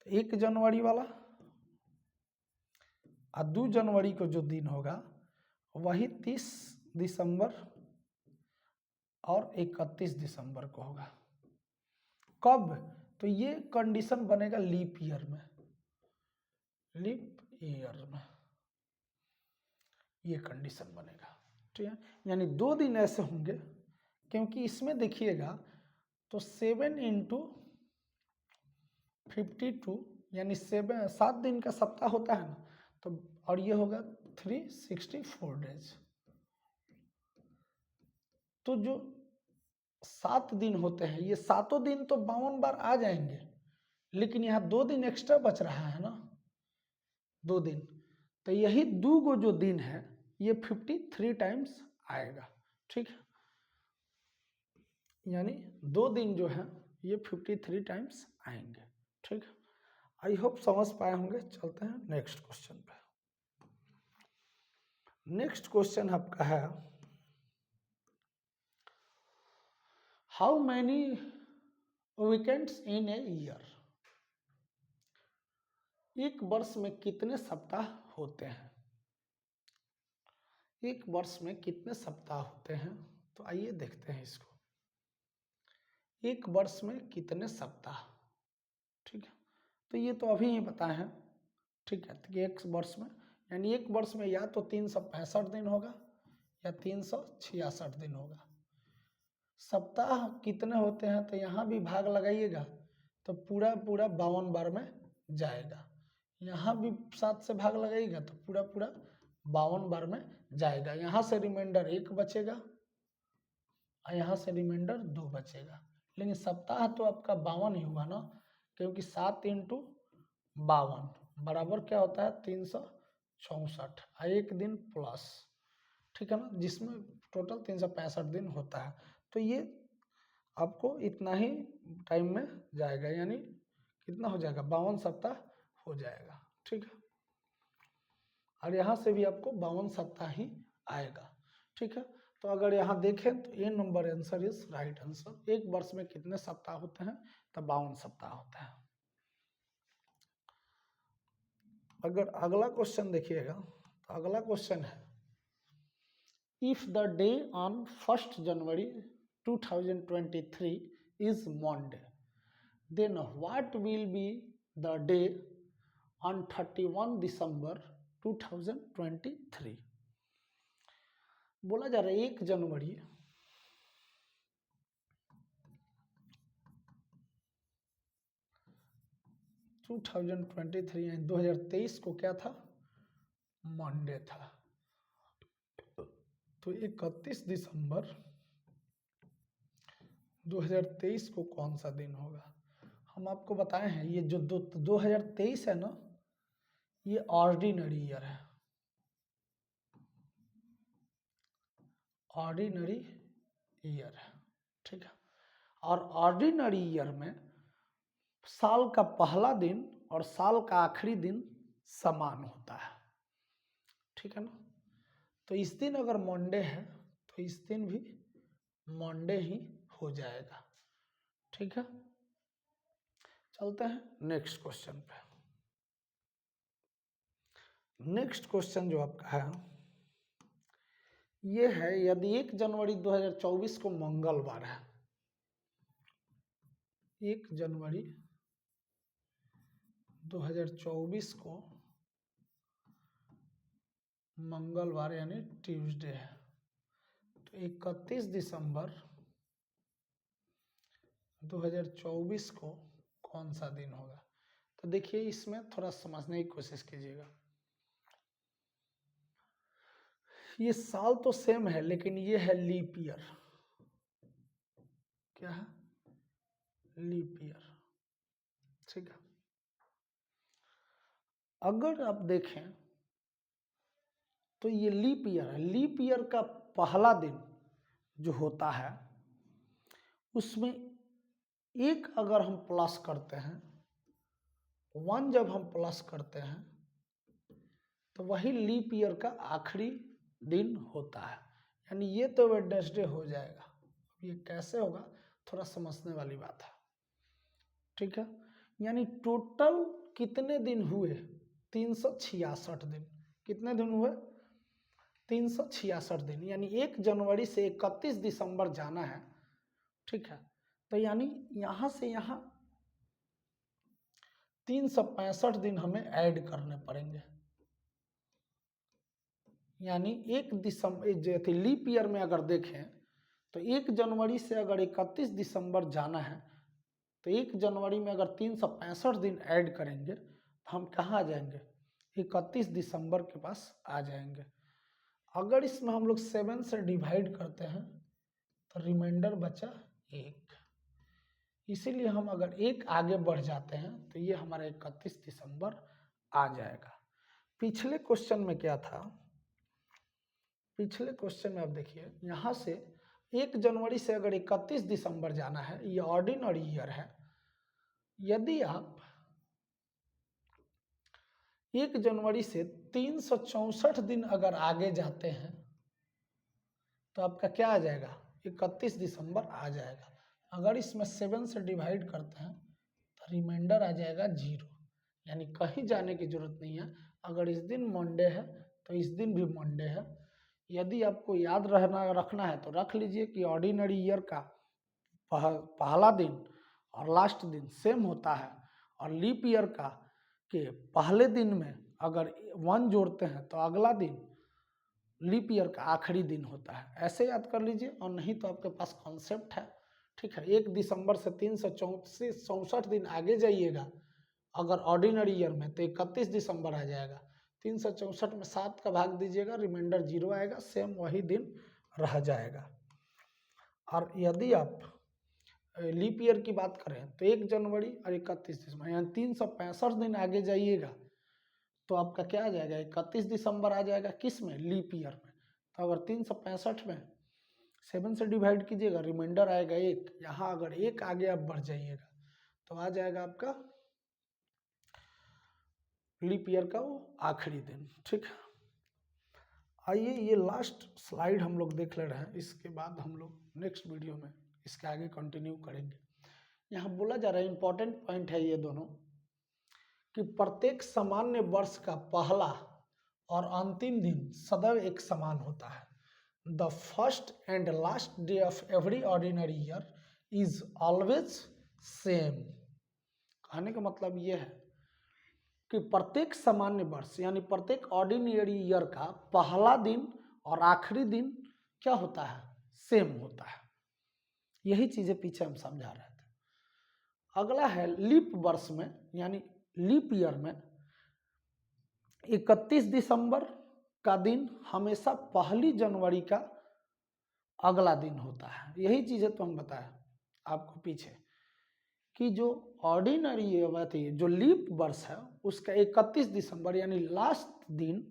1 जनवरी वाला और 2 जनवरी को जो दिन होगा वही 30 दिसंबर और 31 दिसंबर को होगा। कब, तो ये कंडीशन बनेगा लीप ईयर में, लीप ईयर में ये कंडीशन बनेगा। ठीक है, यानी 2 दिन ऐसे होंगे, क्योंकि इसमें देखिएगा तो 7 इंटू 52 यानी 7 दिन का सप्ताह होता है ना, तो और ये होगा 364 डेज। तो जो 7 दिन होते हैं, ये 7 दिन तो 52 बार आ जाएंगे, लेकिन यहाँ 2 दिन एक्स्ट्रा बच रहा है ना, 2 दिन, तो यही 2 गो जो दिन है ये 53 टाइम्स आएगा। ठीक है, यानी 2 दिन जो है ये 53 टाइम्स आएंगे। ठीक है, आई होप समझ पाए होंगे। चलते हैं नेक्स्ट क्वेश्चन पे। नेक्स्ट क्वेश्चन आपका है, how many weekends in a year? एक वर्ष में कितने सप्ताह होते हैं? एक वर्ष में कितने सप्ताह होते हैं? तो आइए देखते हैं इसको। एक वर्ष में कितने सप्ताह? ठीक है, तो ये तो अभी ही पता है। ठीक है, तो एक वर्ष में, यानी एक वर्ष में या तो 365 दिन होगा या 366 दिन होगा। सप्ताह कितने होते हैं, तो यहाँ भी भाग लगाइएगा तो पूरा 52 बार में जाएगा। यहाँ भी 7 से भाग लगाइएगा तो पूरा 52 बार में जाएगा। यहाँ से रिमाइंडर 1 बचेगा और यहाँ से रिमाइंडर 2 बचेगा, लेकिन सप्ताह तो आपका 52 ही हुआ ना, क्योंकि 7 × 52 बराबर क्या होता है 364 और 1 दिन प्लस, ठीक है ना, जिसमें टोटल 365 दिन होता है। तो ये आपको इतना ही टाइम में जाएगा, यानी कितना हो जाएगा 52 सप्ताह हो जाएगा। ठीक है, और यहाँ से भी आपको 52 सप्ताह ही आएगा। ठीक है, तो अगर यहाँ देखें तो A number answer is right answer. एक वर्ष में कितने सप्ताह होते हैं, तो 52 सप्ताह होते हैं। अगर अगला क्वेश्चन देखिएगा तो अगला क्वेश्चन है, if the day on 1 January 2023 is Monday, then what will be the day on 31 December 2023? बोला जा रहा है 1 जनवरी 2023 यानी 2023 को क्या था, मंडे था। तो 31 दिसंबर 2023 को कौन सा दिन होगा? हम आपको बताए हैं ये जो 2023 है ना, ये ऑर्डिनरी ईयर है, ऑर्डिनरी ईयर है। ठीक है, और ऑर्डिनरी ईयर में साल का पहला दिन और साल का आखिरी दिन समान होता है। ठीक है ना, तो इस दिन अगर मंडे है तो इस दिन भी मंडे ही हो जाएगा। ठीक है, चलते हैं नेक्स्ट क्वेश्चन पे। नेक्स्ट क्वेश्चन जो आपका है ये है, यदि 1 जनवरी 2024 को मंगलवार है, 1 जनवरी 2024 को मंगलवार यानी ट्यूसडे है, तो 31 दिसंबर 2024 को कौन सा दिन होगा? तो देखिए इसमें थोड़ा समझने की कोशिश कीजिएगा। ये साल तो सेम है, लेकिन ये है लीप ईयर। क्या है? Leap year. ठीक है, अगर आप देखें तो ये लीप ईयर है। लीप ईयर का पहला दिन जो होता है उसमें 1 अगर हम प्लस करते हैं, 1 जब हम प्लस करते हैं तो वही लीप ईयर का आखिरी दिन होता है, यानी ये तो वेडनेसडे हो जाएगा। अब ये कैसे होगा, थोड़ा समझने वाली बात है। ठीक है, यानी टोटल कितने दिन हुए? 366 दिन। कितने दिन हुए? 366 दिन, यानी 1 जनवरी से 31 दिसंबर जाना है। ठीक है, तो यानी यहाँ से यहाँ 365 दिन हमें ऐड करने पड़ेंगे, यानी 1 दिसंबर जैसे लीप ईयर में अगर देखें तो 1 जनवरी से अगर 31 दिसंबर जाना है तो 1 जनवरी में अगर 365 दिन ऐड करेंगे तो हम कहाँ आ जाएंगे? 31 दिसंबर के पास आ जाएंगे। अगर इसमें हम लोग 7 से डिवाइड करते हैं तो रिमाइंडर बचा 1, इसीलिए हम अगर 1 आगे बढ़ जाते हैं तो ये हमारा 31 दिसंबर आ जाएगा। पिछले क्वेश्चन में क्या था, पिछले क्वेश्चन में आप देखिए यहाँ से 1 जनवरी से अगर 31 दिसंबर जाना है, ये ऑर्डिनरी ईयर है। यदि आप 1 जनवरी से 364 दिन अगर आगे जाते हैं तो आपका क्या आ जाएगा, 31 दिसंबर आ जाएगा। अगर इसमें 7 से डिवाइड करते हैं तो रिमाइंडर आ जाएगा 0, यानी कहीं जाने की जरूरत नहीं है। अगर इस दिन मंडे है तो इस दिन भी मंडे है। यदि आपको याद रखना है तो रख लीजिए कि ऑर्डिनरी ईयर का पहला दिन और लास्ट दिन सेम होता है, और लीप ईयर का के पहले दिन में अगर 1 जोड़ते हैं तो अगला दिन लीप ईयर का आखिरी दिन होता है। ऐसे याद कर लीजिए, और नहीं तो आपके पास कॉन्सेप्ट है, ठीक है। 1 दिसंबर से 364 दिन आगे जाइएगा अगर ऑर्डिनरी ईयर में तो 31 दिसंबर आ जाएगा। 364 में 7 का भाग दीजिएगा, रिमाइंडर 0 आएगा, सेम वही दिन रह जाएगा। और यदि आप लीप ईयर की बात करें तो 1 जनवरी और 31 दिसंबर, यानी 365 दिन आगे जाइएगा तो आपका क्या आ जाएगा, 31 दिसंबर आ जाएगा। किस में, लीप ईयर में। तो अगर 365 में 7 से डिवाइड कीजिएगा, रिमाइंडर आएगा 1। यहाँ अगर 1 आगे आप बढ़ जाइएगा तो आ जाएगा आपका लीप ईयर का वो आखिरी दिन, ठीक है। आइए ये लास्ट स्लाइड हम लोग देख ले रहे हैं, इसके बाद हम लोग नेक्स्ट वीडियो में इसके आगे कंटिन्यू करेंगे। यहाँ बोला जा रहा है, इंपॉर्टेंट पॉइंट है ये दोनों, कि प्रत्येक सामान्य वर्ष का पहला और अंतिम दिन सदैव एक समान होता है। The first and last day of every ordinary year is always same. कहने का मतलब ये है कि प्रत्येक सामान्य वर्ष यानी प्रत्येक ऑर्डिनरी ईयर का पहला दिन और आखिरी दिन क्या होता है, सेम होता है। यही चीजें पीछे हम समझा रहे थे। अगला है लीप वर्ष में, यानी लीप ईयर में 31 दिसंबर का दिन हमेशा 1 जनवरी का अगला दिन होता है। यही चीजें तो हम बताए आपको पीछे कि जो ऑर्डिनरी थी, जो लीप वर्ष है उसका 31 दिसंबर यानी लास्ट दिन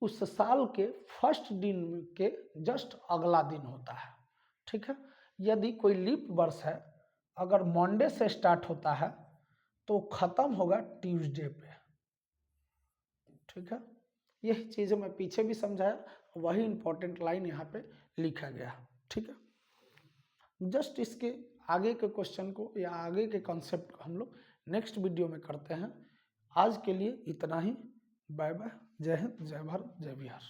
उस साल के फर्स्ट दिन के जस्ट अगला दिन होता है, ठीक है। यदि कोई लीप वर्ष है, अगर मंडे से स्टार्ट होता है तो खत्म होगा ट्यूसडे पे, ठीक है। यही चीजें मैं पीछे भी समझाया, वही इंपॉर्टेंट लाइन यहाँ पे लिखा गया, ठीक है। जस्ट इसके आगे के क्वेश्चन को या आगे के कॉन्सेप्ट को हम लोग नेक्स्ट वीडियो में करते हैं। आज के लिए इतना ही। बाय बाय, जय हिंद, जय भारत, जय बिहार।